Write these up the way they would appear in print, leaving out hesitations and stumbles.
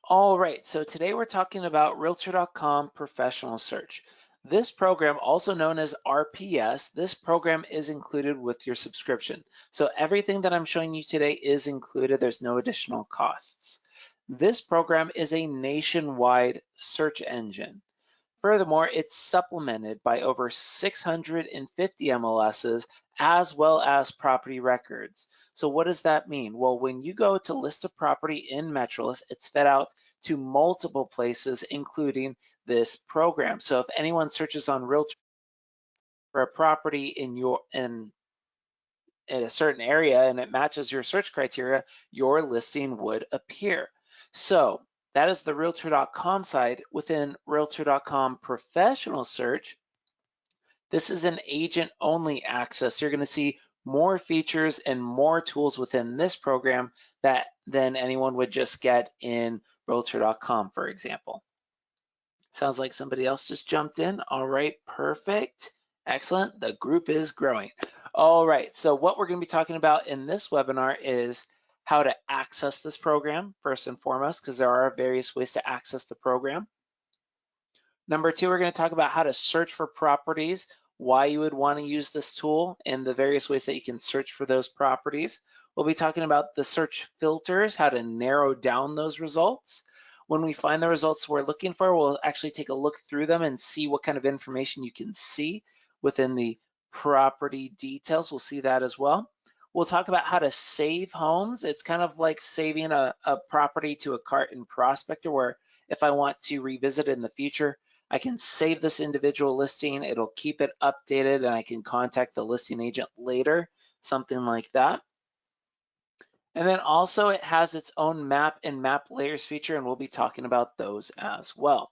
All right, so today we're talking about Realtor.com Professional Search. This program, also known as RPS, this program is included with your subscription. So everything that I'm showing you today is included. There's no additional costs. This program is a nationwide search engine. Furthermore, it's supplemented by over 650 MLSs as well as property records. So what does that mean? Well, when you go to list a property in Metrolist, it's fed out to multiple places, including this program. So if anyone searches on Realtor for a property in a certain area and it matches your search criteria, your listing would appear. So that is the Realtor.com side. Within Realtor.com Professional Search, this is an agent-only access. You're going to see more features and more tools within this program than anyone would just get in Realtor.com, for example. Sounds like somebody else just jumped in. All right, perfect. Excellent. The group is growing. All right, so what we're going to be talking about in this webinar is how to access this program, first and foremost, because there are various ways to access the program. Number two, we're going to talk about how to search for properties, why you would want to use this tool, and the various ways that you can search for those properties. We'll be talking about the search filters, how to narrow down those results. When we find the results we're looking for, we'll actually take a look through them and see what kind of information you can see within the property details. We'll see that as well. We'll talk about how to save homes. It's kind of like saving a property to a cart in Prospector, where if I want to revisit it in the future, I can save this individual listing, it'll keep it updated, and I can contact the listing agent later, something like that. And then also it has its own map and map layers feature, and we'll be talking about those as well.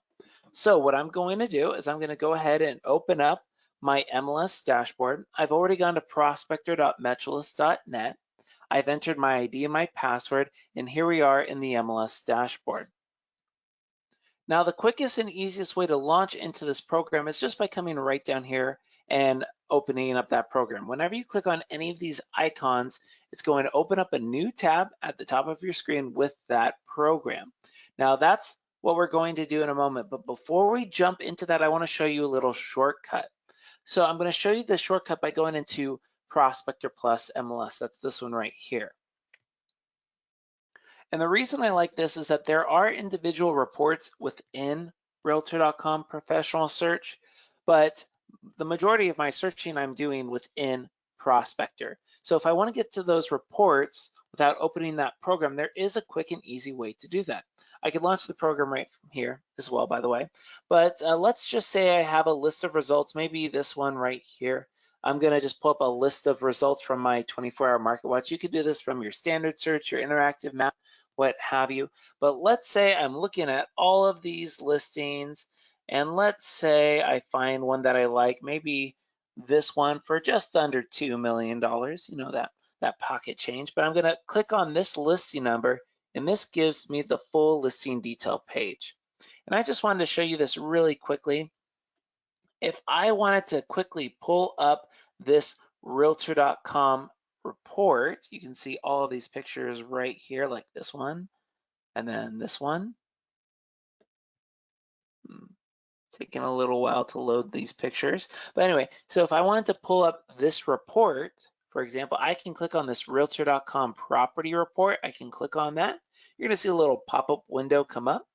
So what I'm going to do is I'm going to go ahead and open up my MLS dashboard. I've already gone to prospector.metrolist.net. I've entered my ID and my password, and here we are in the MLS dashboard. Now, the quickest and easiest way to launch into this program is just by coming right down here and opening up that program. Whenever you click on any of these icons, it's going to open up a new tab at the top of your screen with that program. Now, that's what we're going to do in a moment. But before we jump into that, I want to show you a little shortcut. So I'm going to show you the shortcut by going into Prospector Plus MLS. That's this one right here. And the reason I like this is that there are individual reports within Realtor.com Professional Search, but the majority of my searching I'm doing within Prospector. So if I want to get to those reports without opening that program, there is a quick and easy way to do that. I could launch the program right from here as well, by the way. But let's just say I have a list of results, maybe this one right here. I'm going to just pull up a list of results from my 24-hour market watch. You could do this from your standard search, your interactive map, what have you. But let's say I'm looking at all of these listings, and let's say I find one that I like, maybe this one for just under $2 million, you know, that pocket change. But I'm going to click on this listing number, and this gives me the full listing detail page. And I just wanted to show you this really quickly. If I wanted to quickly pull up this Realtor.com report, you can see all of these pictures right here, like this one, and then this one. Taking a little while to load these pictures. But anyway, so if I wanted to pull up this report, for example, I can click on this Realtor.com property report. I can click on that. You're gonna see a little pop-up window come up.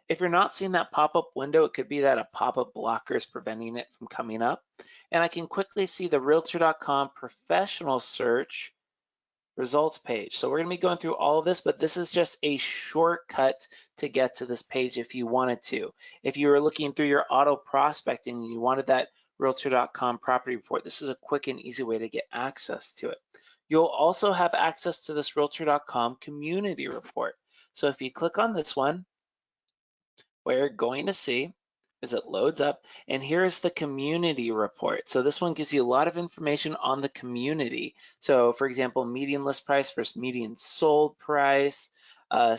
If you're not seeing that pop-up window, it could be that a pop-up blocker is preventing it from coming up. And I can quickly see the Realtor.com professional search results page. So we're going to be going through all of this, but this is just a shortcut to get to this page if you wanted to. If you were looking through your auto prospecting and you wanted that Realtor.com property report, this is a quick and easy way to get access to it. You'll also have access to this Realtor.com community report. So if you click on this one, what you're going to see is it loads up, and here is the community report. So this one gives you a lot of information on the community. So for example, median list price versus median sold price,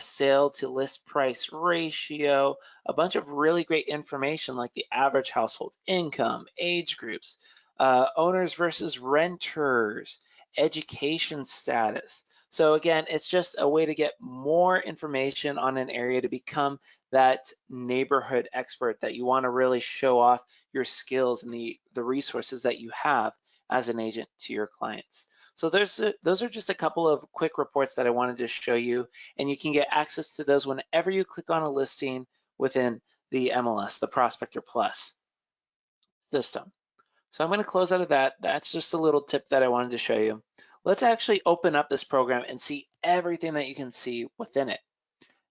sale to list price ratio, a bunch of really great information like the average household income, age groups, owners versus renters, education status. So again, it's just a way to get more information on an area to become that neighborhood expert that you want to really show off your skills and the resources that you have as an agent to your clients. So those are just a couple of quick reports that I wanted to show you, and you can get access to those whenever you click on a listing within the MLS, the Prospector Plus system. So I'm going to close out of that. That's just a little tip that I wanted to show you. Let's actually open up this program and see everything that you can see within it.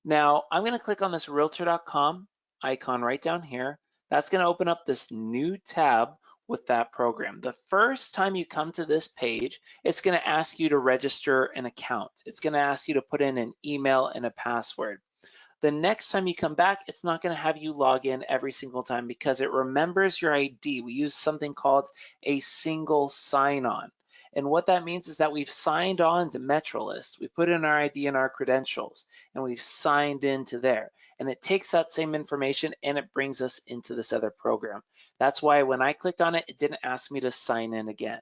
Now, I'm going to click on this Realtor.com icon right down here. That's going to open up this new tab with that program. The first time you come to this page, it's going to ask you to register an account. It's going to ask you to put in an email and a password. The next time you come back, it's not going to have you log in every single time because it remembers your ID. We use something called a single sign-on. And what that means is that we've signed on to MetroList. We put in our ID and our credentials, and we've signed into there. And it takes that same information and it brings us into this other program. That's why when I clicked on it, it didn't ask me to sign in again.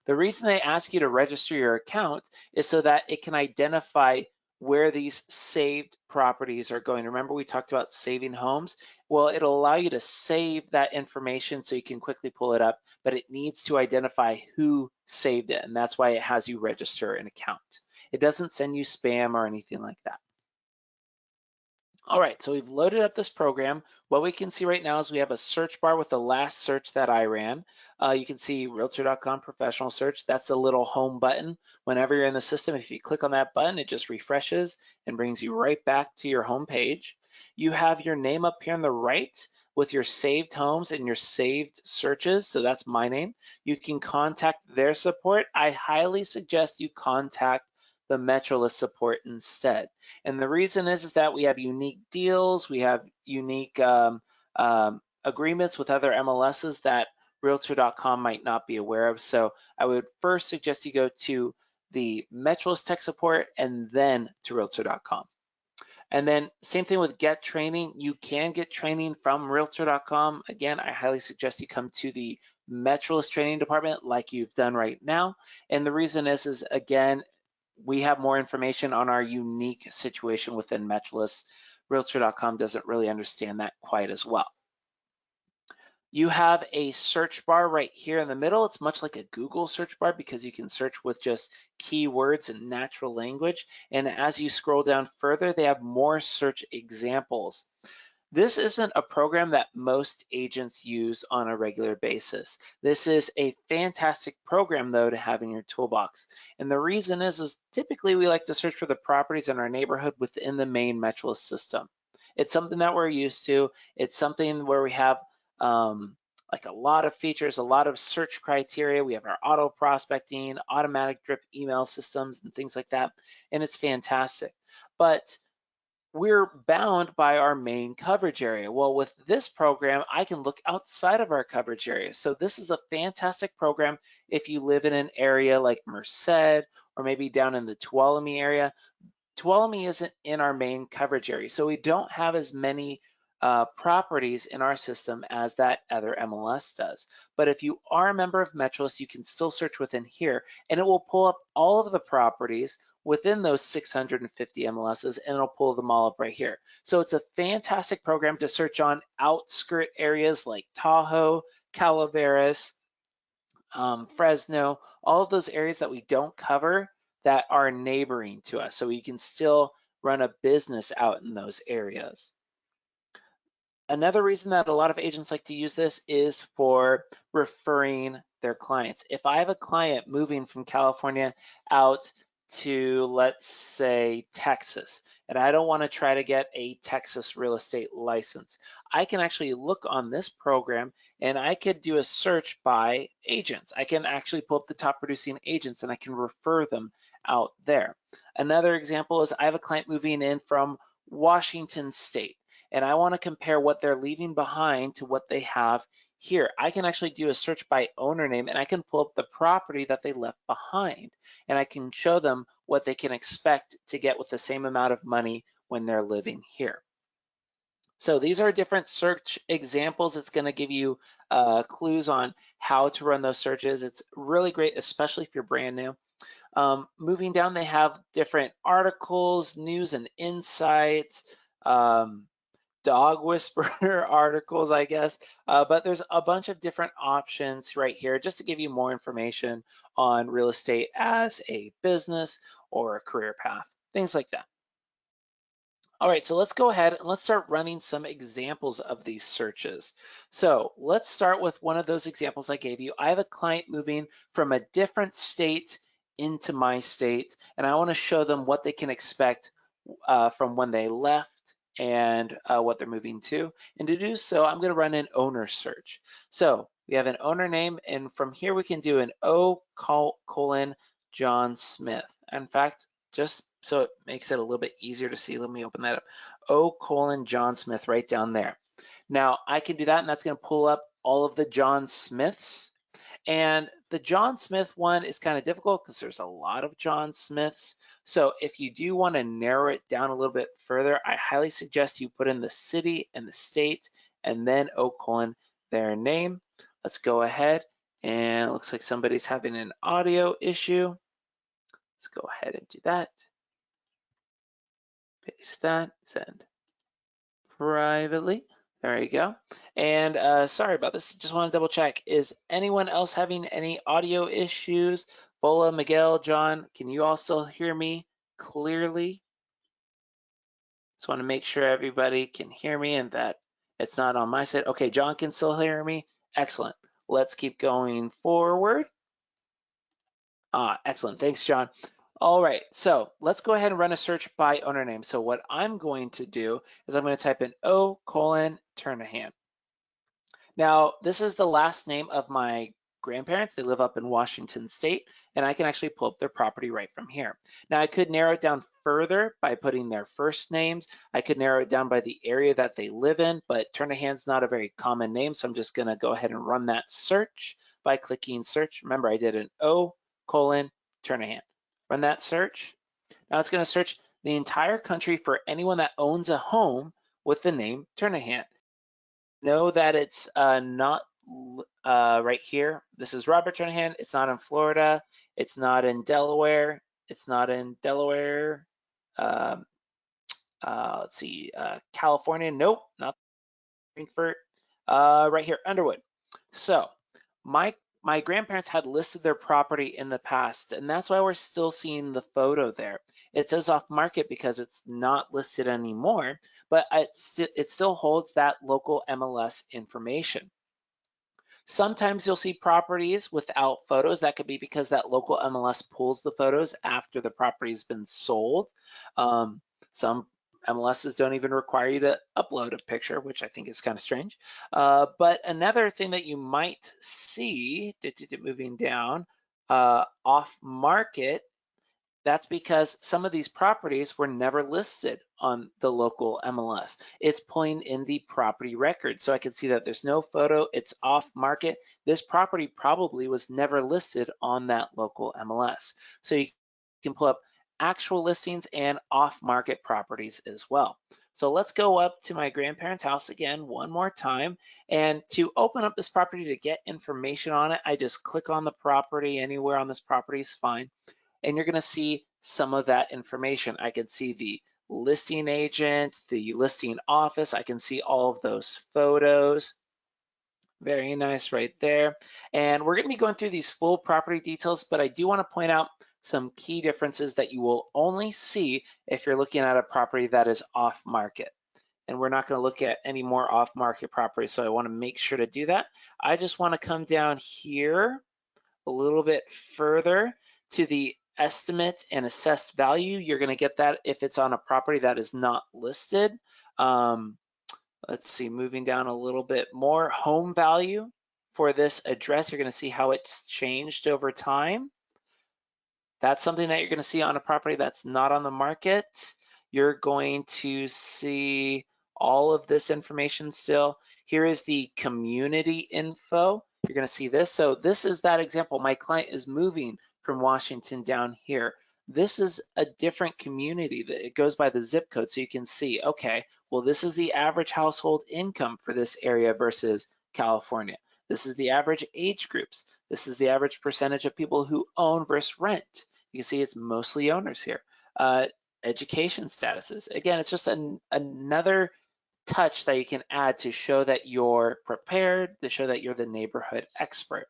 The reason they ask you to register your account is so that it can identify where these saved properties are going. Remember we talked about saving homes? Well, it'll allow you to save that information so you can quickly pull it up, but it needs to identify who saved it, and that's why it has you register an account. It doesn't send you spam or anything like that. All right, so we've loaded up this program. What we can see right now is we have a search bar with the last search that I ran. You can see Realtor.com professional search. That's the little home button. Whenever you're in the system, if you click on that button, it just refreshes and brings you right back to your home page. You have your name up here on the right with your saved homes and your saved searches. So that's my name. You can contact their support. I highly suggest you contact the MetroList support instead. And the reason is that we have unique deals, we have unique agreements with other MLSs that Realtor.com might not be aware of. So I would first suggest you go to the MetroList tech support and then to Realtor.com. And then same thing with get training. You can get training from Realtor.com. Again, I highly suggest you come to the MetroList training department like you've done right now. And the reason is again, we have more information on our unique situation within MetroList. Realtor.com doesn't really understand that quite as well. You have a search bar right here in the middle. It's much like a Google search bar because you can search with just keywords and natural language. And as you scroll down further, they have more search examples. This isn't a program that most agents use on a regular basis. This is a fantastic program though to have in your toolbox. And the reason is typically we like to search for the properties in our neighborhood within the main MetroList system. It's something that we're used to. It's something where we have like a lot of features, a lot of search criteria. We have our auto prospecting, automatic drip email systems and things like that. And it's fantastic. But we're bound by our main coverage area. Well, with this program, I can look outside of our coverage area. So this is a fantastic program if you live in an area like Merced or maybe down in the Tuolumne area. Tuolumne isn't in our main coverage area, so we don't have as many properties in our system as that other MLS does. But if you are a member of MetroList, you can still search within here, and it will pull up all of the properties within those 650 MLSs, and it'll pull them all up right here. So it's a fantastic program to search on outskirt areas like Tahoe, Calaveras, Fresno, all of those areas that we don't cover that are neighboring to us. So we can still run a business out in those areas. Another reason that a lot of agents like to use this is for referring their clients. If I have a client moving from California out to, let's say, Texas, and I don't want to try to get a Texas real estate license, I can actually look on this program and I could do a search by agents. I can actually pull up the top producing agents and I can refer them out there. Another example is I have a client moving in from Washington State, and I want to compare what they're leaving behind to what they have here. I can actually do a search by owner name and I can pull up the property that they left behind, and I can show them what they can expect to get with the same amount of money when they're living here. So these are different search examples. It's going to give you clues on how to run those searches. It's really great, especially if you're brand new. Moving down, they have different articles, news and insights, um, dog whisperer articles, I guess. But there's a bunch of different options right here just to give you more information on real estate as a business or a career path, things like that. All right, so let's go ahead and let's start running some examples of these searches. So let's start with one of those examples I gave you. I have a client moving from a different state into my state, and I want to show them what they can expect from when they left and what they're moving to. And to do so, I'm going to run an owner search. So we have an owner name, and from here we can do an O: John Smith. In fact, just so it makes it a little bit easier to see, let me open that up. O: John Smith right down there. Now I can do that, and that's going to pull up all of the John Smiths. And the John Smith one is kind of difficult because there's a lot of John Smiths. So if you do want to narrow it down a little bit further, I highly suggest you put in the city and the state and then O: their name. Let's go ahead, and it looks like somebody's having an audio issue. Let's go ahead and do that. Paste that, send privately. There you go. And sorry about this, just want to double check. Is anyone else having any audio issues? Bola, Miguel, John, can you all still hear me clearly? Just want to make sure everybody can hear me and that it's not on my side. Okay, John can still hear me. Excellent. Let's keep going forward. Excellent. Thanks, John. All right, so let's go ahead and run a search by owner name. So what I'm going to do is I'm going to type in O::Turnahan. Now, this is the last name of my grandparents. They live up in Washington State, and I can actually pull up their property right from here. Now, I could narrow it down further by putting their first names. I could narrow it down by the area that they live in, but Turnahan's not a very common name, so I'm just going to go ahead and run that search by clicking search. Remember, I did an O::Turnahan. Run that search. Now it's going to search the entire country for anyone that owns a home with the name Turnahan. Know that it's not right here. This is Robert Turnahan. It's not in Florida. It's not in Delaware. It's not in Delaware. Um, let's see, California. Nope, not Frankfurt. Right here, Underwood. So my my grandparents had listed their property in the past, and that's why we're still seeing the photo there. It says off market because it's not listed anymore, but it still holds that local MLS information. Sometimes you'll see properties without photos. That could be because that local MLS pulls the photos after the property's been sold. Some MLSs don't even require you to upload a picture, which I think is kind of strange. But another thing that you might see, moving down, off market, that's because some of these properties were never listed on the local MLS. It's pulling in the property record. So I can see that there's no photo, it's off market. This property probably was never listed on that local MLS. So you can pull up actual listings and off market properties as well. So let's go up to my grandparents' house again one more time. And to open up this property to get information on it, I just click on the property. Anywhere on this property is fine, and you're going to see some of that information. I can see the listing agent, the listing office. I can see all of those photos. Very nice right there. And we're going to be going through these full property details, but I do want to point out some key differences that you will only see if you're looking at a property that is off market. And we're not going to look at any more off market properties, so I want to make sure to do that. I just want to come down here a little bit further to the estimate and assessed value. You're going to get that if it's on a property that is not listed. Let's see, moving down a little bit more, home value for this address. You're going to see how it's changed over time. That's something that you're going to see on a property that's not on the market. You're going to see all of this information still. Here is the community info. You're going to see this. So this is that example. My client is moving from Washington down here. This is a different community. It goes by the zip code, so you can see, okay, well, this is the average household income for this area versus California. This is the average age groups. This is the average percentage of people who own versus rent. You can see it's mostly owners here. Education statuses. Again, it's just another touch that you can add to show that you're prepared, to show that you're the neighborhood expert.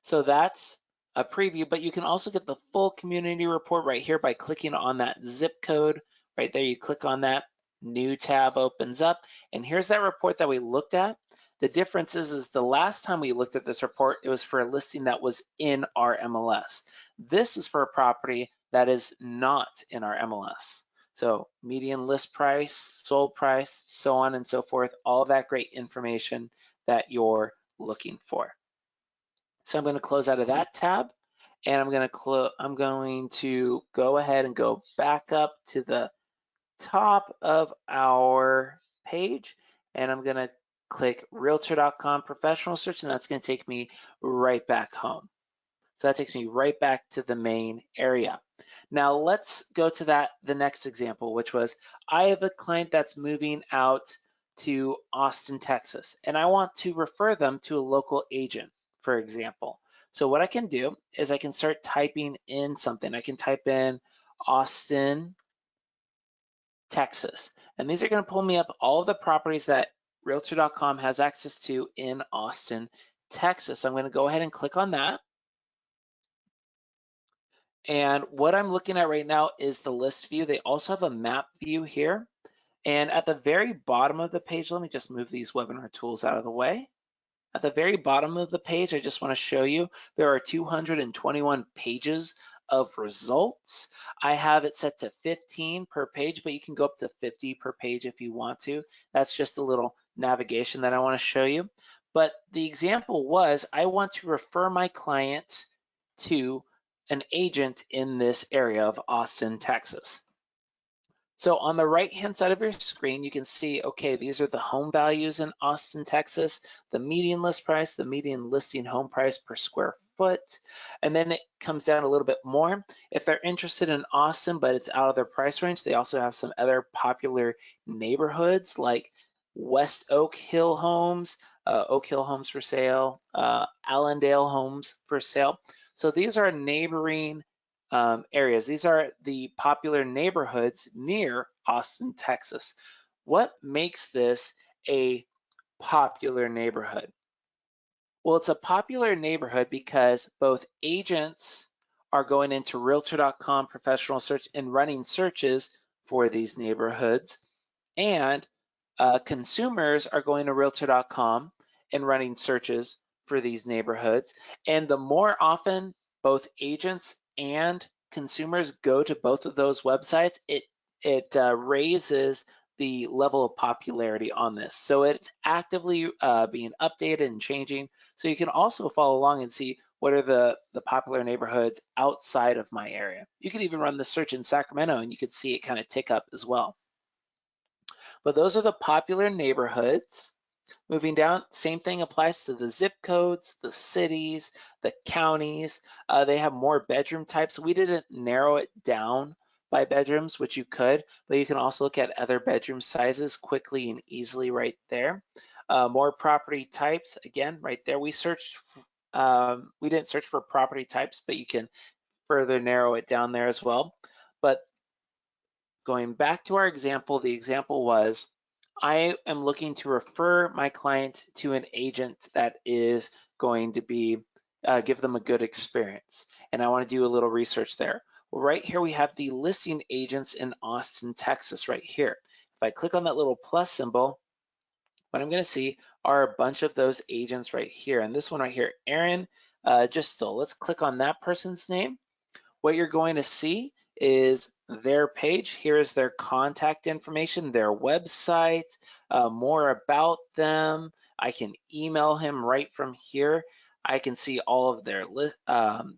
So that's a preview, but you can also get the full community report right here by clicking on that zip code. Right there, you click on that, new tab opens up, and here's that report that we looked at. The difference is the last time we looked at this report, it was for a listing that was in our MLS. This is for a property that is not in our MLS. So median list price, sold price, so on and so forth, all that great information that you're looking for. So I'm going to close out of that tab, and I'm going to go ahead and go back up to the top of our page, and I'm going to click Realtor.com professional search, and that's going to take me right back home. So that takes me right back to the main area. Now let's go to the next example, which was I have a client that's moving out to Austin, Texas, and I want to refer them to a local agent, for example. So what I can do is I can start typing in something. I can type in Austin, Texas, and these are going to pull me up all of the properties that Realtor.com has access to in Austin, Texas. So I'm going to go ahead and click on that. And what I'm looking at right now is the list view. They also have a map view here. And at the very bottom of the page, let me just move these webinar tools out of the way. At the very bottom of the page, I just want to show you there are 221 pages of results. I have it set to 15 per page, but you can go up to 50 per page if you want to. That's just a little navigation that I want to show you. But the example was I want to refer my client to an agent in this area of Austin, Texas. So on the right-hand side of your screen, you can see, okay, these are the home values in Austin, Texas, the median list price, the median listing home price per square foot, and then it comes down a little bit more. If they're interested in Austin, but it's out of their price range, they also have some other popular neighborhoods like West Oak Hill Homes, Oak Hill Homes for sale, Allendale Homes for sale. So these are neighboring areas. These are the popular neighborhoods near Austin, Texas. What makes this a popular neighborhood? Well, it's a popular neighborhood because both agents are going into Realtor.com professional search and running searches for these neighborhoods, and consumers are going to Realtor.com and running searches for these neighborhoods. And the more often both agents and consumers go to both of those websites, it raises the level of popularity on this. So it's actively being updated and changing. So you can also follow along and see what are the popular neighborhoods outside of my area. You could even run the search in Sacramento and you could see it kind of tick up as well. But those are the popular neighborhoods. Moving down, same thing applies to the zip codes, the cities, the counties. They have more bedroom types. We didn't narrow it down by bedrooms, which you could, but you can also look at other bedroom sizes quickly and easily right there. More property types, again, right there. We didn't search for property types, but you can further narrow it down there as well. But going back to our example, the example was, I am looking to refer my client to an agent that is going to be, give them a good experience. And I want to do a little research there. Well, right here we have the listing agents in Austin, Texas right here. If I click on that little plus symbol, what I'm going to see are a bunch of those agents right here. And this one right here, Aaron Gistel. Let's click on that person's name. What you're going to see is their page. Here's their contact information, their website, more about them. I can email him right from here. I can see all of their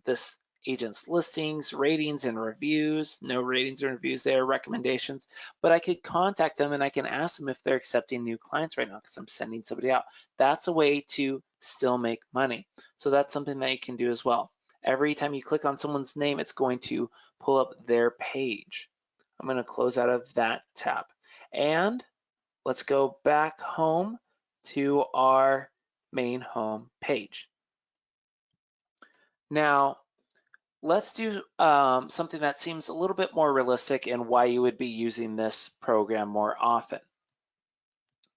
this agent's listings, ratings, and reviews. No ratings or reviews there, recommendations. But I could contact them and I can ask them if they're accepting new clients right now because I'm sending somebody out. That's a way to still make money. So that's something that you can do as well. Every time you click on someone's name, it's going to pull up their page. I'm going to close out of that tab. And let's go back home to our main home page. Now, let's do something that seems a little bit more realistic and why you would be using this program more often.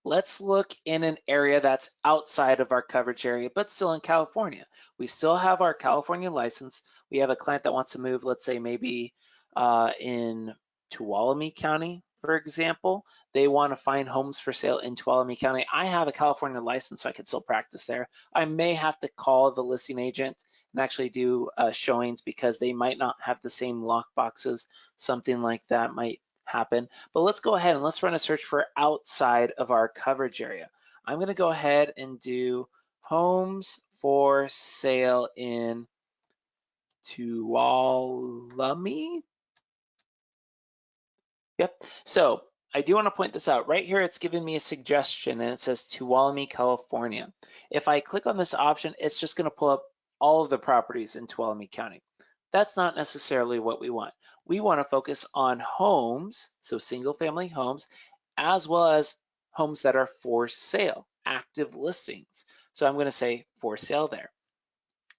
Let's look in an area that's outside of our coverage area, but still in California. We still have our California license. We have a client that wants to move, let's say maybe in Tuolumne County, for example. They want to find homes for sale in Tuolumne County. I have a California license, so I can still practice there. I may have to call the listing agent and actually do showings because they might not have the same lock boxes. Something like that might happen. But let's go ahead and let's run a search for outside of our coverage area. I'm going to go ahead and do homes for sale in Tuolumne. Yep. So I do want to point this out. Right here, it's giving me a suggestion and it says Tuolumne, California. If I click on this option, it's just going to pull up all of the properties in Tuolumne County. That's not necessarily what we want. We want to focus on homes, so single family homes, as well as homes that are for sale, active listings. So I'm going to say for sale there.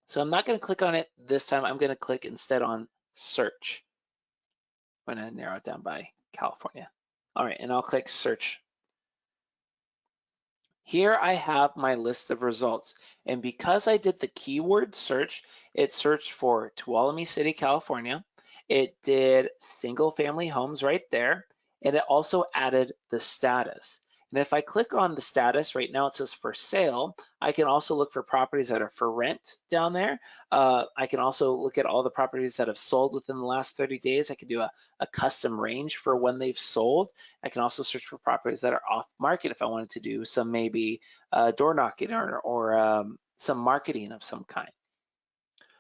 So I'm not going to click on it this time. I'm going to click instead on search. I'm going to narrow it down by California. All right, and I'll click search. Here I have my list of results. And because I did the keyword search, it searched for Tuolumne City, California. It did single family homes right there. And it also added the status. And if I click on the status, right now it says for sale, I can also look for properties that are for rent down there. I can also look at all the properties that have sold within the last 30 days. I can do a custom range for when they've sold. I can also search for properties that are off market if I wanted to do some maybe door knocking or some marketing of some kind.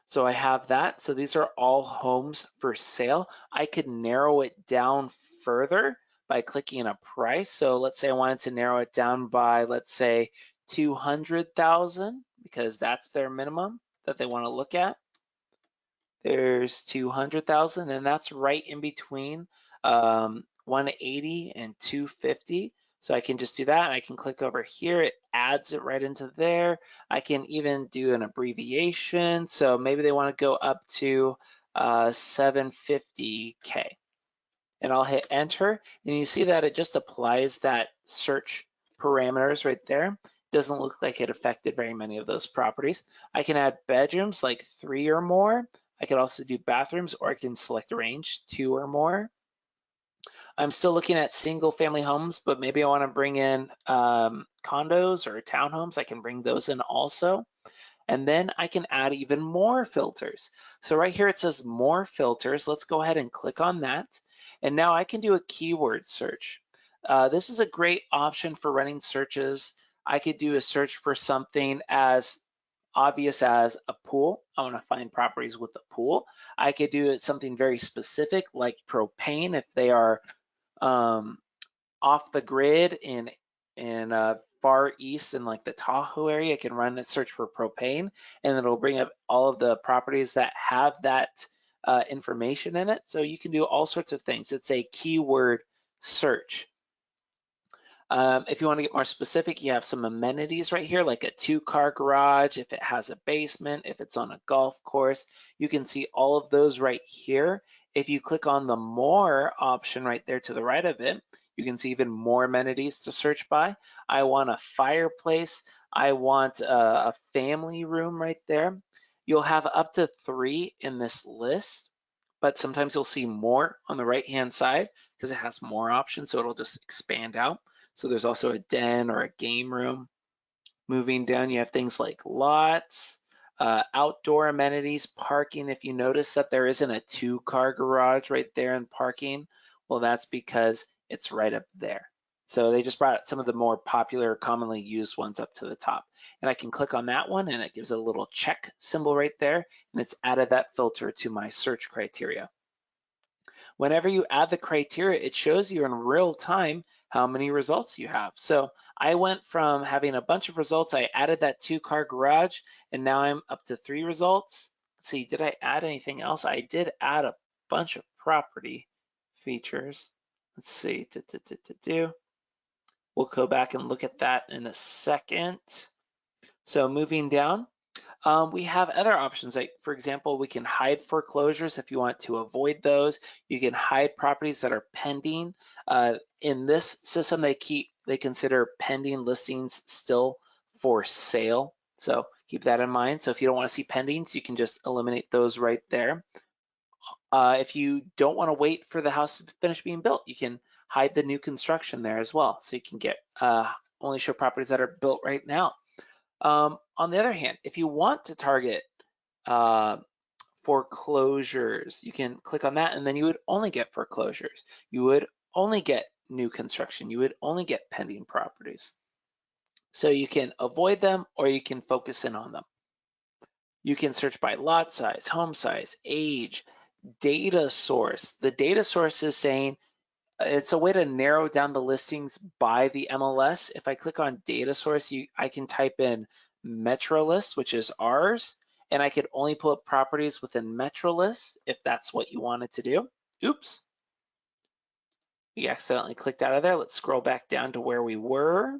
So I have that. So these are all homes for sale. I could narrow it down further by clicking a price. So let's say I wanted to narrow it down by, let's say 200,000 because that's their minimum that they want to look at. There's 200,000 and that's right in between 180 and 250. So I can just do that. I can click over here. It adds it right into there. I can even do an abbreviation. So maybe they want to go up to 750K. And I'll hit enter. And you see that it just applies that search parameters right there. Doesn't look like it affected very many of those properties. I can add bedrooms like 3 or more. I could also do bathrooms, or I can select range 2 or more. I'm still looking at single family homes, but maybe I want to bring in condos or townhomes. I can bring those in also. And then I can add even more filters. So right here it says more filters. Let's go ahead and click on that. And now I can do a keyword search. This is a great option for running searches. I could do a search for something as obvious as a pool. I want to find properties with a pool. I could do something very specific like propane if they are off the grid in far east in like the Tahoe area. I can run a search for propane and it'll bring up all of the properties that have that information in it. So you can do all sorts of things. It's a keyword search. If you want to get more specific, you have some amenities right here, like a 2-car garage, if it has a basement, if it's on a golf course. You can see all of those right here. If you click on the more option right there to the right of it, you can see even more amenities to search by. I want a fireplace. I want a family room right there. You'll have up to 3 in this list, but sometimes you'll see more on the right-hand side because it has more options, so it'll just expand out. So there's also a den or a game room. Moving down, you have things like lots, outdoor amenities, parking. If you notice that there isn't a 2-car garage right there in parking, well, that's because it's right up there. So they just brought some of the more popular, commonly used ones up to the top. And I can click on that one and it gives a little check symbol right there, and it's added that filter to my search criteria. Whenever you add the criteria, it shows you in real time how many results you have. So I went from having a bunch of results, I added that 2-car garage, and now I'm up to 3 results. Let's see, did I add anything else? I did add a bunch of property features. Let's see, we'll go back and look at that in a second. So moving down, We have other options, like for example, we can hide foreclosures if you want to avoid those. You can hide properties that are pending. In this system, they consider pending listings still for sale. So keep that in mind. So if you don't want to see pendings, you can just eliminate those right there. If you don't want to wait for the house to finish being built, you can hide the new construction there as well. So you can get only show properties that are built right now. On the other hand, if you want to target uh, foreclosures, you can click on that and then you would only get foreclosures. You would only get new construction. You would only get pending properties. So you can avoid them or you can focus in on them. You can search by lot size, home size, age, data source. The data source is saying it's a way to narrow down the listings by the MLS. If I click on data source, I can type in MetroList, which is ours, and I could only pull up properties within MetroList if that's what you wanted to do. Oops, we accidentally clicked out of there. Let's scroll back down to where we were.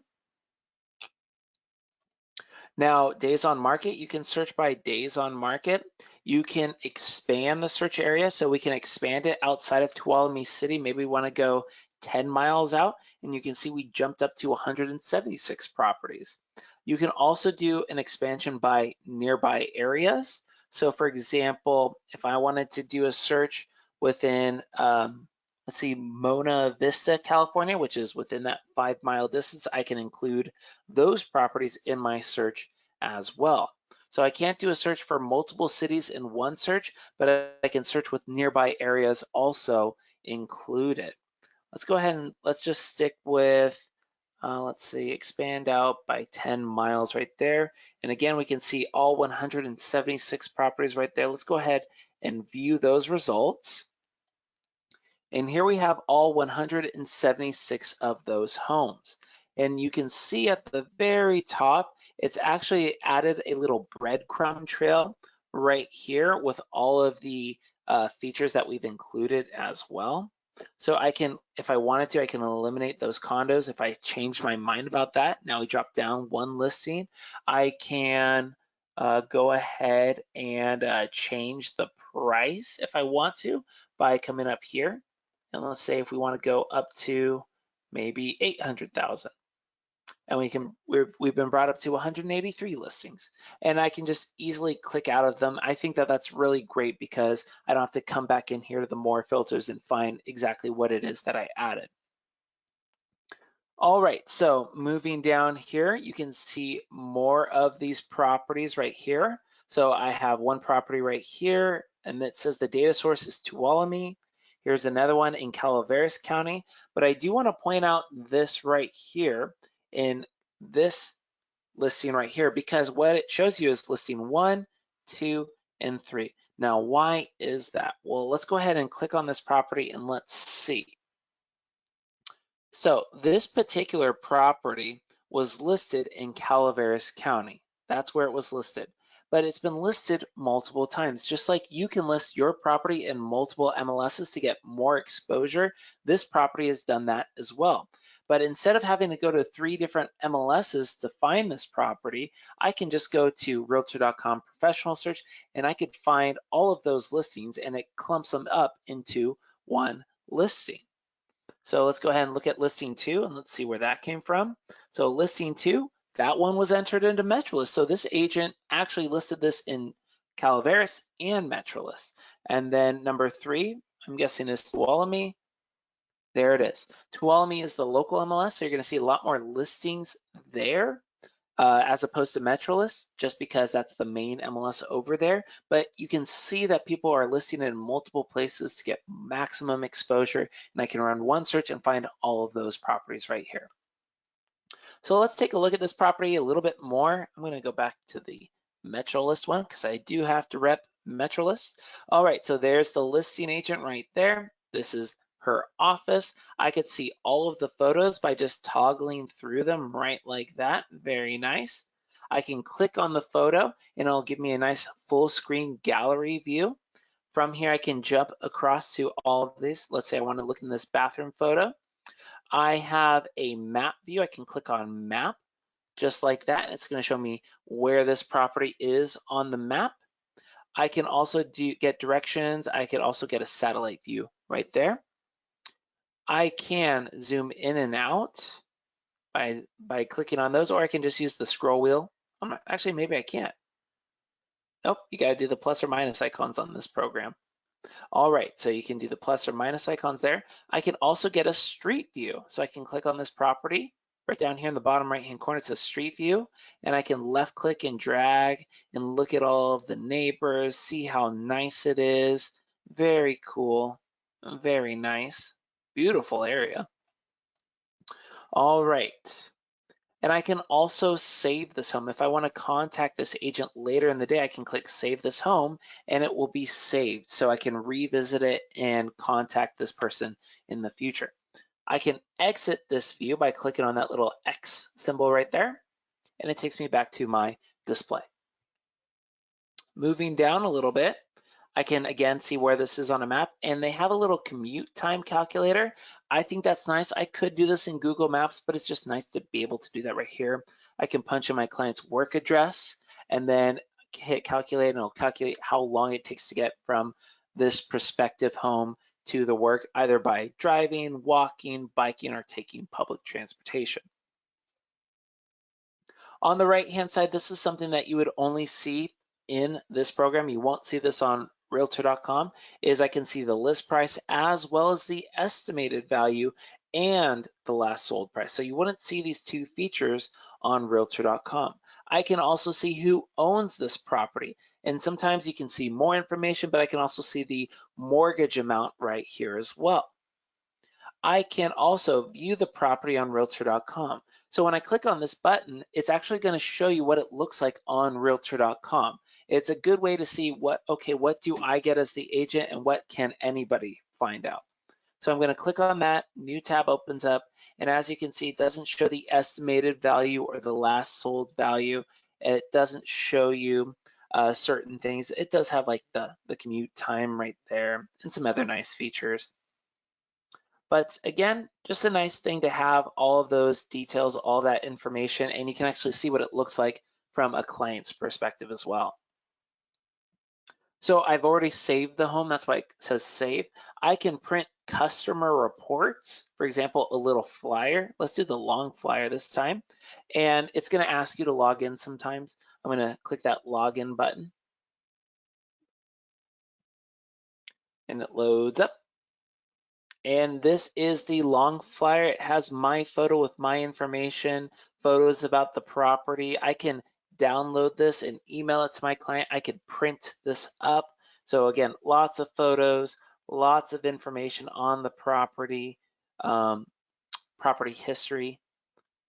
Now, days on market, you can search by days on market. You can expand the search area, so we can expand it outside of Tuolumne City. Maybe we want to go 10 miles out, and you can see we jumped up to 176 properties. You can also do an expansion by nearby areas. So for example, if I wanted to do a search within, let's see, Mona Vista, California, which is within that 5-mile distance, I can include those properties in my search as well. So I can't do a search for multiple cities in one search, but I can search with nearby areas also included. Let's go ahead and let's just stick with, let's see, expand out by 10 miles right there. And again, we can see all 176 properties right there. Let's go ahead and view those results. And here we have all 176 of those homes. And you can see at the very top, it's actually added a little breadcrumb trail right here with all of the features that we've included as well. So I can, if I wanted to, I can eliminate those condos. If I change my mind about that, now we drop down one listing, I can go ahead and change the price if I want to by coming up here. And let's say if we want to go up to maybe 800,000 and we've been brought up to 183 listings and I can just easily click out of them. I think that that's really great because I don't have to come back in here to the more filters and find exactly what it is that I added. All right, so moving down here, you can see more of these properties right here. So I have one property right here, and it says the data source is Tuolumne. Here's another one in Calaveras County, but I do want to point out this right here in this listing right here, because what it shows you is listing 1, 2, and 3. Now, why is that? Well, let's go ahead and click on this property and let's see. So this particular property was listed in Calaveras County. That's where it was listed. But it's been listed multiple times. Just like you can list your property in multiple MLSs to get more exposure, this property has done that as well. But instead of having to go to 3 different MLSs to find this property, I can just go to Realtor.com professional search and I could find all of those listings and it clumps them up into one listing. So let's go ahead and look at listing 2 and let's see where that came from. So listing 2, that one was entered into MetroList. So this agent actually listed this in Calaveras and MetroList. And then number 3, I'm guessing is Tuolumne. There it is. Tuolumne is the local MLS, so you're going to see a lot more listings there as opposed to MetroList, just because that's the main MLS over there. But you can see that people are listing it in multiple places to get maximum exposure. And I can run one search and find all of those properties right here. So let's take a look at this property a little bit more. I'm going to go back to the MetroList one because I do have to rep MetroList. All right, so there's the listing agent right there. This is her office. I could see all of the photos by just toggling through them right like that. Very nice. I can click on the photo and it'll give me a nice full screen gallery view. From here, I can jump across to all of these. Let's say I want to look in this bathroom photo. I have a map view. I can click on map just like that. It's going to show me where this property is on the map. I can also get directions. I could also get a satellite view right there. I can zoom in and out by clicking on those, or I can just use the scroll wheel. Actually, maybe I can't. Nope, you got to do the plus or minus icons on this program. All right, so you can do the plus or minus icons there. I can also get a street view. So I can click on this property. Right down here in the bottom right-hand corner, it says street view, and I can left click and drag and look at all of the neighbors, see how nice it is. Very cool, very nice, beautiful area. All right. And I can also save this home. If I want to contact this agent later in the day, I can click save this home and it will be saved. So I can revisit it and contact this person in the future. I can exit this view by clicking on that little X symbol right there, and it takes me back to my display. Moving down a little bit, I can again see where this is on a map, and they have a little commute time calculator. I think that's nice. I could do this in Google Maps, but it's just nice to be able to do that right here. I can punch in my client's work address and then hit calculate, and it'll calculate how long it takes to get from this prospective home to the work, either by driving, walking, biking, or taking public transportation. On the right-hand side, this is something that you would only see in this program. You won't see this on Realtor.com, is I can see the list price as well as the estimated value and the last sold price. So you wouldn't see these two features on Realtor.com. I can also see who owns this property. And sometimes you can see more information, but I can also see the mortgage amount right here as well. I can also view the property on Realtor.com. So when I click on this button, it's actually going to show you what it looks like on Realtor.com. It's a good way to see what do I get as the agent and what can anybody find out. So I'm going to click on that, new tab opens up, and as you can see, it doesn't show the estimated value or the last sold value. It doesn't show you certain things. It does have like the commute time right there and some other nice features. But again, just a nice thing to have all of those details, all that information, and you can actually see what it looks like from a client's perspective as well. So I've already saved the home, that's why it says save. I can print customer reports, for example, a little flyer. Let's do the long flyer this time. And it's gonna ask you to log in sometimes. I'm gonna click that login button. And it loads up. And this is the long flyer. It has my photo with my information, photos about the property. I can download this and email it to my client. I could print this up. So again, lots of photos, lots of information on the property, property history,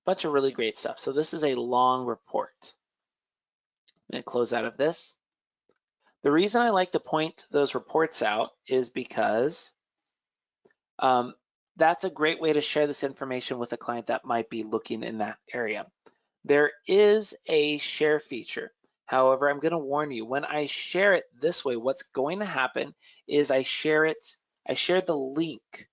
bunch of really great stuff. So this is a long report. I'm gonna close out of this. The reason I like to point those reports out is because that's a great way to share this information with a client that might be looking in that area. There is a share feature. However, I'm going to warn you, when I share it this way, what's going to happen is I share the link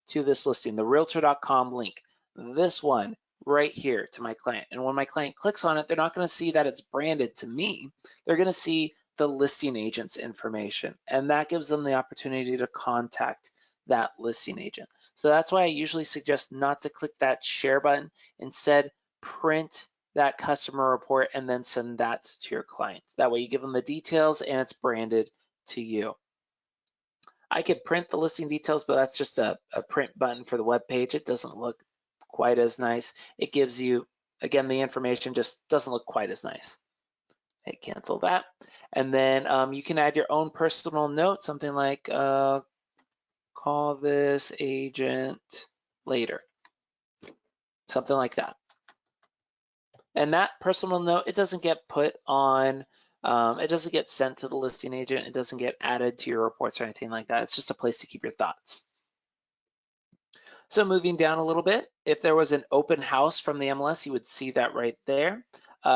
to this listing, the Realtor.com link, this one right here to my client. And when my client clicks on it, they're not going to see that it's branded to me. They're going to see the listing agent's information, and that gives them the opportunity to contact that listing agent. So that's why I usually suggest not to click that share button. Instead, print that customer report and then send that to your clients. That way you give them the details and it's branded to you. I could print the listing details, but that's just a print button for the web page. It doesn't look quite as nice. It gives you, again, the information just doesn't look quite as nice. Hit cancel that. And then you can add your own personal note, something like call this agent later, something like that. And that personal note, it doesn't get put on, it doesn't get sent to the listing agent. It doesn't get added to your reports or anything like that. It's just a place to keep your thoughts. So moving down a little bit, if there was an open house from the MLS, you would see that right there.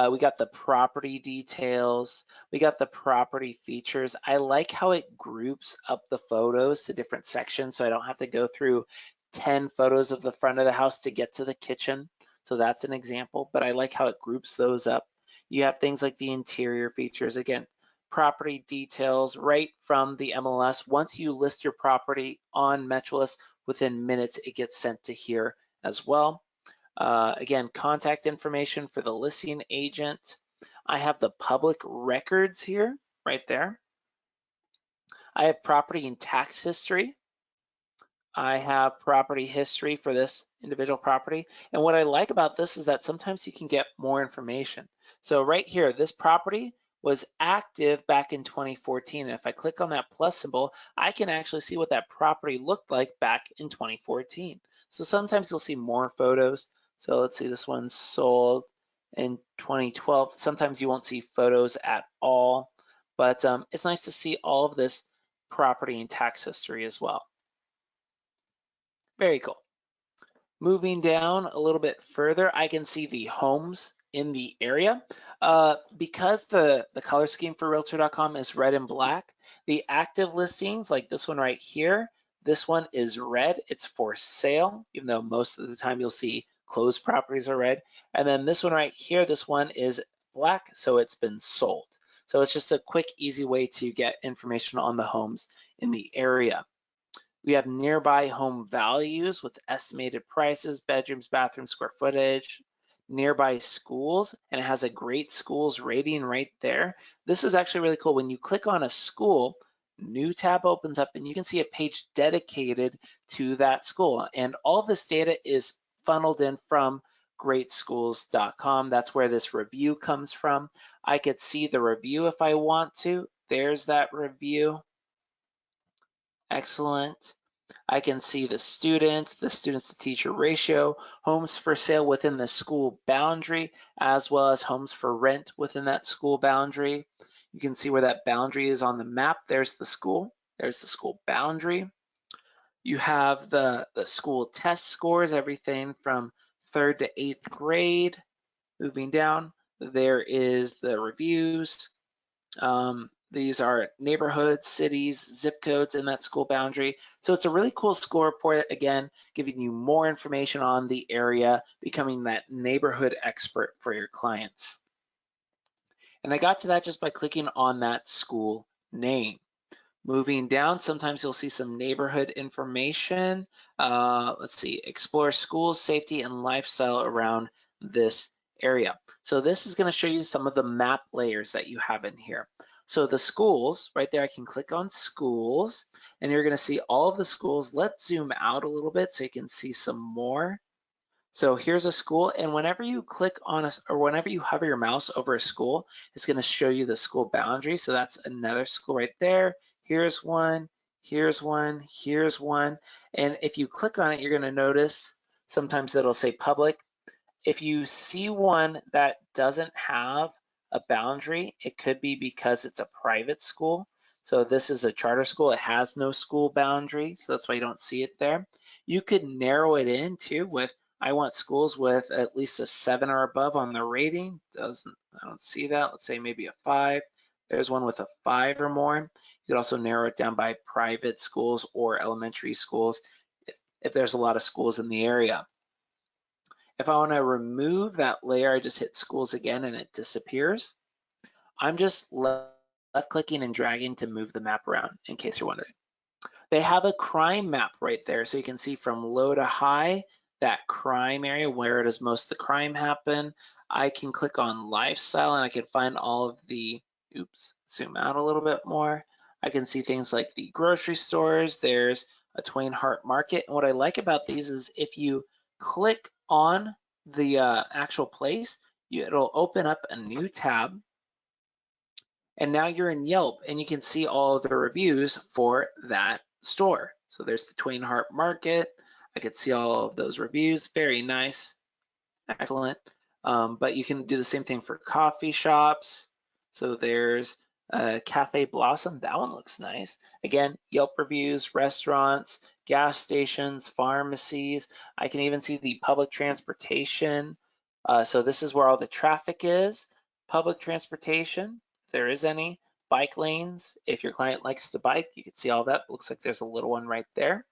We got the property details. We got the property features. I like how it groups up the photos to different sections so I don't have to go through 10 photos of the front of the house to get to the kitchen. So that's an example, but I like how it groups those up. You have things like the interior features, again, property details right from the MLS. Once you list your property on MetroList, within minutes it gets sent to here as well. Again, contact information for the listing agent. I have the public records here, right there. I have property and tax history. I have property history for this individual property. And what I like about this is that sometimes you can get more information. So right here, this property was active back in 2014. And if I click on that plus symbol, I can actually see what that property looked like back in 2014. So sometimes you'll see more photos. So let's see, this one's sold in 2012. Sometimes you won't see photos at all, but it's nice to see all of this property and tax history as well. Very cool. Moving down a little bit further, I can see the homes in the area. Because the color scheme for Realtor.com is red and black, the active listings, like this one right here, this one is red. It's for sale, even though most of the time you'll see closed properties are red. And then this one right here, this one is black, so it's been sold. So it's just a quick, easy way to get information on the homes in the area. We have nearby home values with estimated prices, bedrooms, bathrooms, square footage, nearby schools, and it has a great schools rating right there. This is actually really cool. When you click on a school, new tab opens up and you can see a page dedicated to that school. And all this data is funneled in from greatschools.com. That's where this review comes from. I could see the review if I want to. There's that review. Excellent. I can see the students to teacher ratio, homes for sale within the school boundary, as well as homes for rent within that school boundary. You can see where that boundary is on the map. There's the school boundary. You have the school test scores, everything from 3rd to 8th grade. Moving down, there is the reviews. These are neighborhoods, cities, zip codes in that school boundary. So it's a really cool school report, again, giving you more information on the area, becoming that neighborhood expert for your clients. And I got to that just by clicking on that school name. Moving down, sometimes you'll see some neighborhood information. Let's see, explore schools, safety, and lifestyle around this area. So this is going to show you some of the map layers that you have in here. So the schools, right there, I can click on schools, and you're going to see all of the schools. Let's zoom out a little bit so you can see some more. So here's a school, and whenever you click on or whenever you hover your mouse over a school, it's going to show you the school boundary. So that's another school right there. Here's one, here's one, here's one. And if you click on it, you're going to notice sometimes it'll say public. If you see one that doesn't have a boundary, it could be because it's a private school. So this is a charter school. It has no school boundary, so that's why you don't see it there. You could narrow it in too with, I want schools with at least a 7 or above on the rating. I don't see that. Let's say maybe a 5. There's one with a 5 or more. You could also narrow it down by private schools or elementary schools if there's a lot of schools in the area. If I want to remove that layer, I just hit schools again and it disappears. I'm just left clicking and dragging to move the map around, in case you're wondering. They have a crime map right there, so you can see from low to high, that crime area, where does most of the crime happen. I can click on lifestyle and I can find all of the, oops, zoom out a little bit more. I can see things like the grocery stores. There's a Twain Hart Market. And what I like about these is if you click on the actual place, it'll open up a new tab. And now you're in Yelp and you can see all of the reviews for that store. So there's the Twain Hart Market. I could see all of those reviews. Very nice. Excellent. But you can do the same thing for coffee shops. So there's Cafe Blossom. That one looks nice. Again, Yelp reviews, restaurants, gas stations, pharmacies. I can even see the public transportation. So this is where all the traffic is. Public transportation, if there is any. Bike lanes, if your client likes to bike, you can see all that. Looks like there's a little one right there.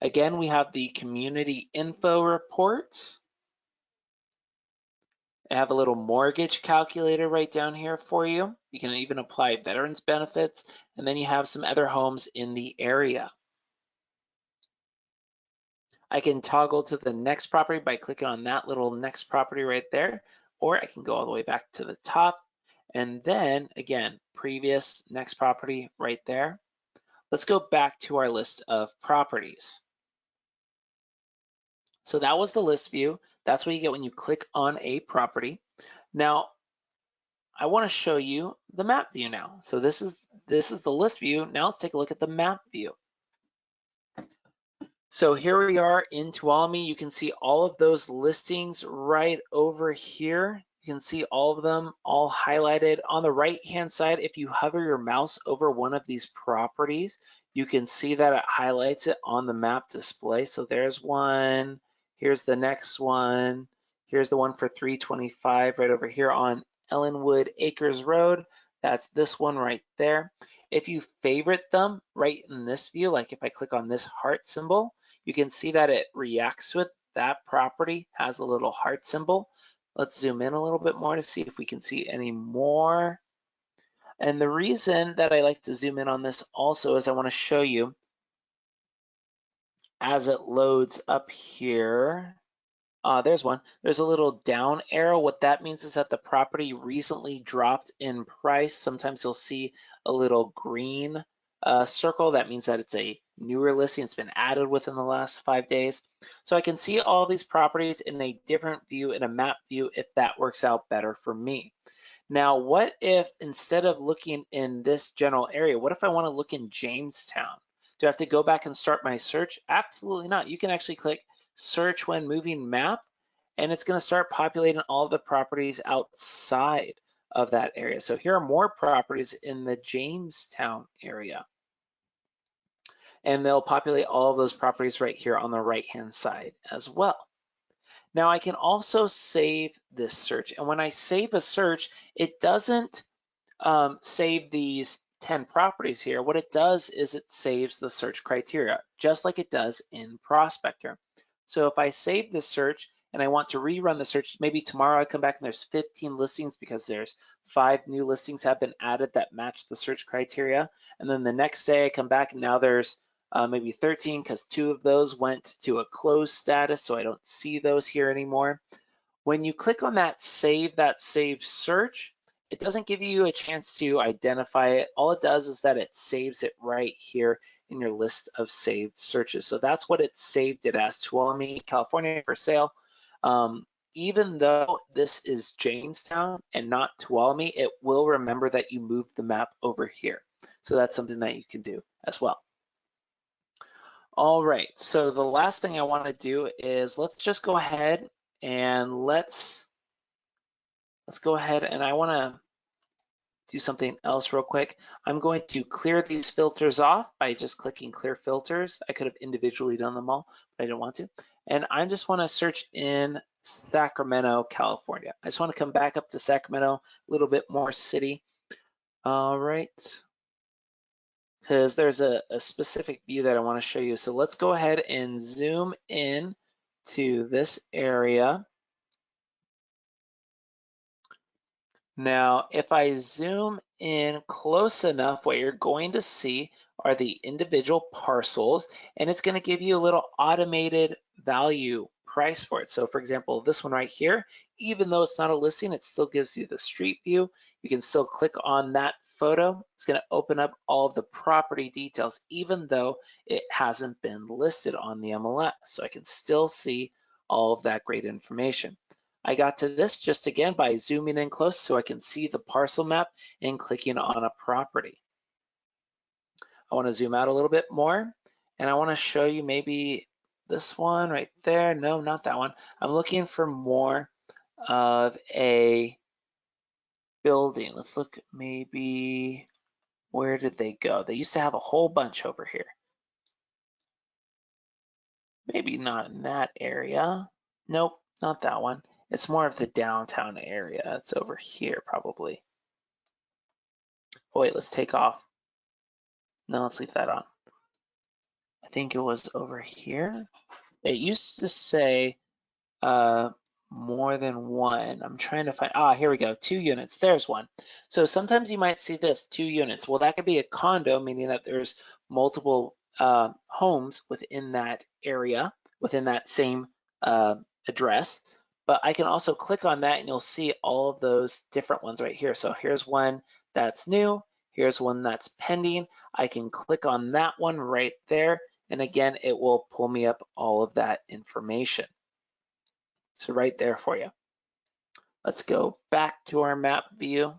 Again, we have the community info reports. I have a little mortgage calculator right down here for you. You can even apply veterans benefits, and then you have some other homes in the area. I can toggle to the next property by clicking on that little next property right there, or I can go all the way back to the top. And then again, previous next property right there. Let's go back to our list of properties. So that was the list view. That's what you get when you click on a property. Now, I want to show you the map view now. So this is the list view. Now let's take a look at the map view. So here we are in Tuolumne. You can see all of those listings right over here. You can see all of them all highlighted. On the right-hand side, if you hover your mouse over one of these properties, you can see that it highlights it on the map display. So there's one, here's the next one, here's the one for 325 right over here on Ellenwood Acres Road. That's this one right there. If you favorite them right in this view, like if I click on this heart symbol, you can see that it reacts with that property, has a little heart symbol. Let's zoom in a little bit more to see if we can see any more. And the reason that I like to zoom in on this also is I want to show you as it loads up here. There's one. There's a little down arrow. What that means is that the property recently dropped in price. Sometimes you'll see a little green circle. That means that it's a newer listing. It's been added within the last 5 days. So I can see all these properties in a different view, in a map view, if that works out better for me. Now, what if instead of looking in this general area, what if I want to look in Jamestown? Do I have to go back and start my search? Absolutely not. You can actually click search when moving map, and it's going to start populating all the properties outside of that area. So here are more properties in the Jamestown area, and they'll populate all of those properties right here on the right-hand side as well. Now I can also save this search, and when I save a search, it doesn't save these 10 properties here. What it does is it saves the search criteria, just like it does in Prospector. So if I save this search and I want to rerun the search, maybe tomorrow I come back and there's 15 listings because there's 5 new listings have been added that match the search criteria. And then the next day I come back and now there's maybe 13 because 2 of those went to a closed status, so I don't see those here anymore. When you click on that save search, it doesn't give you a chance to identify it. All it does is that it saves it right here in your list of saved searches. So that's what it saved it as, Tuolumne, California for sale. Even though this is Jamestown and not Tuolumne, it will remember that you moved the map over here. So that's something that you can do as well. All right, so the last thing I want to do is let's just go ahead and let's go ahead and I want to do something else real quick. I'm going to clear these filters off by just clicking clear filters. I could have individually done them all, but I don't want to. And I just want to search in Sacramento, California. I just want to come back up to Sacramento, a little bit more city. All right, because there's a specific view that I want to show you. So let's go ahead and zoom in to this area. Now, if I zoom in close enough, what you're going to see are the individual parcels, and it's going to give you a little automated value price for it. So for example, this one right here, even though it's not a listing, it still gives you the street view. You can still click on that photo. It's going to open up all the property details, even though it hasn't been listed on the MLS. So I can still see all of that great information. I got to this just again by zooming in close so I can see the parcel map and clicking on a property. I want to zoom out a little bit more and I want to show you maybe this one right there. No, not that one. I'm looking for more of a building. Let's look maybe, where did they go? They used to have a whole bunch over here. Maybe not in that area. Nope, not that one. It's more of the downtown area. It's over here probably. Oh, wait, let's take off. No, let's leave that on. I think it was over here. It used to say more than one. I'm trying to find, here we go, 2 units, there's one. So sometimes you might see this, 2 units. Well, that could be a condo, meaning that there's multiple homes within that area, within that same address. But I can also click on that and you'll see all of those different ones right here. So here's one that's new, here's one that's pending. I can click on that one right there. And again, it will pull me up all of that information. So right there for you. Let's go back to our map view.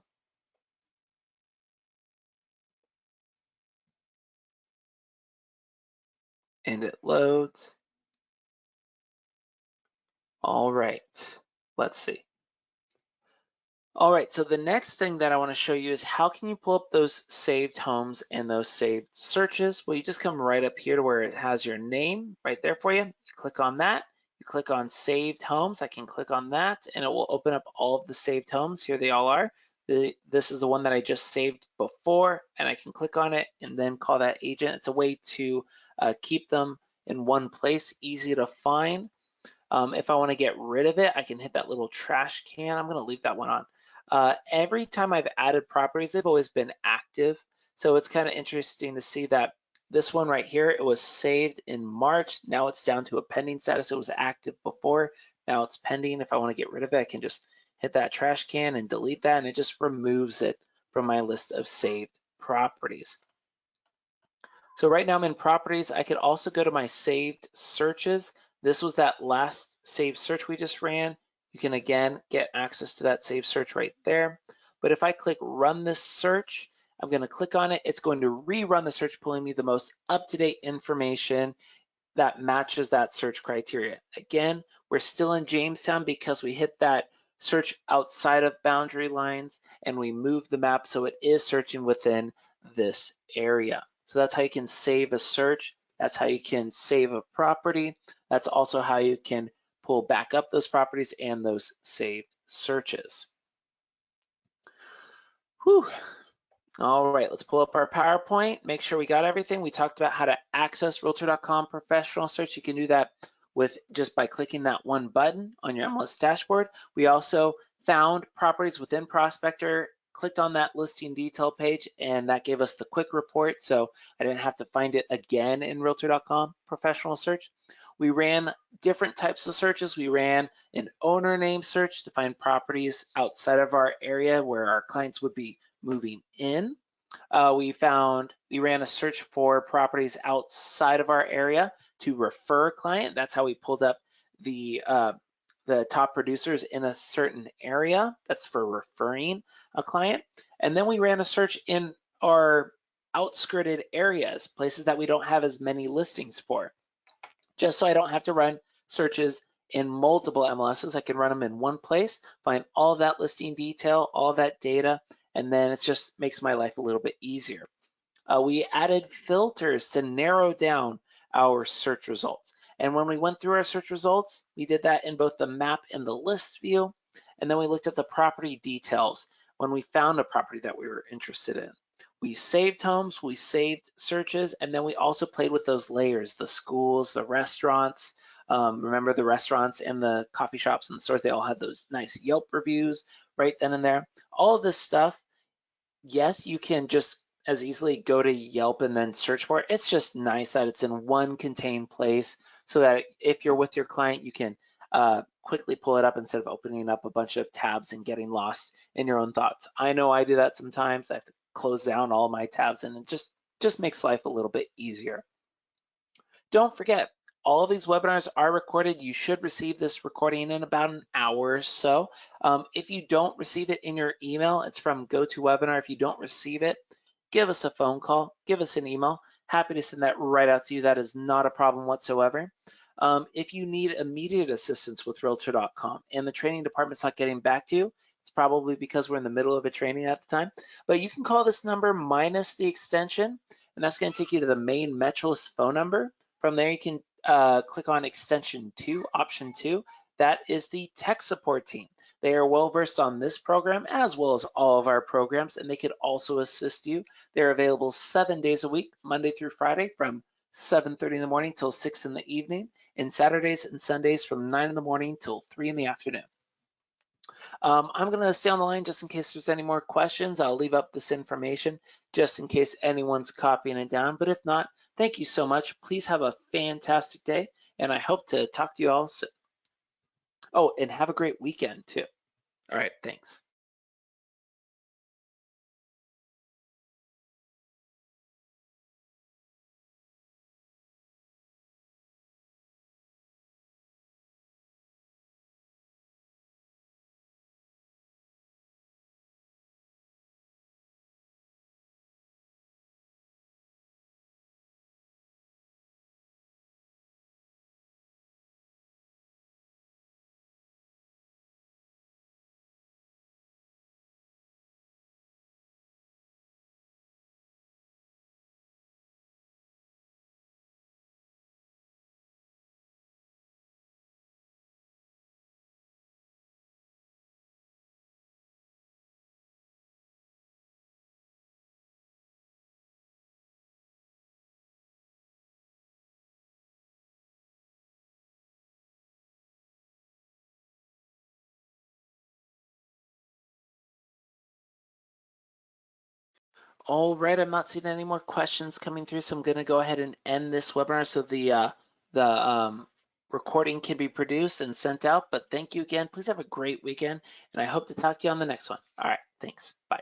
And it loads. All right, let's see. All right, so the next thing that I want to show you is how can you pull up those saved homes and those saved searches? Well, you just come right up here to where it has your name right there for you. You click on that. You click on saved homes. I can click on that and it will open up all of the saved homes. Here they all are. This is the one that I just saved before, and I can click on it and then call that agent. It's a way to keep them in one place, easy to find. If I want to get rid of it, I can hit that little trash can. I'm going to leave that one on. Every time I've added properties, they've always been active. So it's kind of interesting to see that this one right here, it was saved in March. Now it's down to a pending status. It was active before. Now it's pending. If I want to get rid of it, I can just hit that trash can and delete that, and it just removes it from my list of saved properties. So right now I'm in properties. I could also go to my saved searches. This was that last saved search we just ran. You can again get access to that saved search right there. But if I click run this search, I'm going to click on it. It's going to rerun the search, pulling me the most up-to-date information that matches that search criteria. Again, we're still in Jamestown because we hit that search outside of boundary lines and we move the map so it is searching within this area. So that's how you can save a search. That's how you can save a property. That's also how you can pull back up those properties and those saved searches. Whew. All right, let's pull up our PowerPoint, make sure we got everything. We talked about how to access Realtor.com professional search. You can do that with just by clicking that one button on your MLS dashboard. We also found properties within Prospector, clicked on that listing detail page, and that gave us the quick report. So I didn't have to find it again in Realtor.com professional search. We ran different types of searches. We ran an owner name search to find properties outside of our area where our clients would be moving in. We ran a search for properties outside of our area to refer a client. That's how we pulled up the top producers in a certain area. That's for referring a client. And then we ran a search in our outskirted areas, places that we don't have as many listings for. Just so I don't have to run searches in multiple MLSs, I can run them in one place, find all of that listing detail, all of that data, and then it just makes my life a little bit easier. We added filters to narrow down our search results. And when we went through our search results, we did that in both the map and the list view. And then we looked at the property details when we found a property that we were interested in. We saved homes, we saved searches, and then we also played with those layers, the schools, the restaurants. Remember the restaurants and the coffee shops and the stores, they all had those nice Yelp reviews right then and there. All of this stuff, yes, you can just as easily go to Yelp and then search for it. It's just nice that it's in one contained place so that if you're with your client, you can quickly pull it up instead of opening up a bunch of tabs and getting lost in your own thoughts. I know I do that sometimes. I have to close down all my tabs and it just makes life a little bit easier. Don't forget, all of these webinars are recorded. You should receive this recording in about an hour or so. If you don't receive it in your email, it's from GoToWebinar. If you don't receive it, give us a phone call, give us an email. Happy to send that right out to you. That is not a problem whatsoever. If you need immediate assistance with Realtor.com and the training department's not getting back to you, it's probably because we're in the middle of a training at the time, but you can call this number minus the extension, and that's going to take you to the main Metrolist phone number. From there, you can click on extension 2, option 2. That is the tech support team. They are well versed on this program as well as all of our programs, and they could also assist you. They're available 7 days a week, Monday through Friday from 7:30 in the morning till 6 in the evening. and Saturdays and Sundays from 9 in the morning till 3 in the afternoon. I'm going to stay on the line just in case there's any more questions. I'll leave up this information just in case anyone's copying it down. But if not, thank you so much. Please have a fantastic day, and I hope to talk to you all soon. Oh, and have a great weekend too. All right, thanks. All right, I'm not seeing any more questions coming through, so I'm going to go ahead and end this webinar so the recording can be produced and sent out. But thank you again. Please have a great weekend, and I hope to talk to you on the next one. All right, thanks. Bye.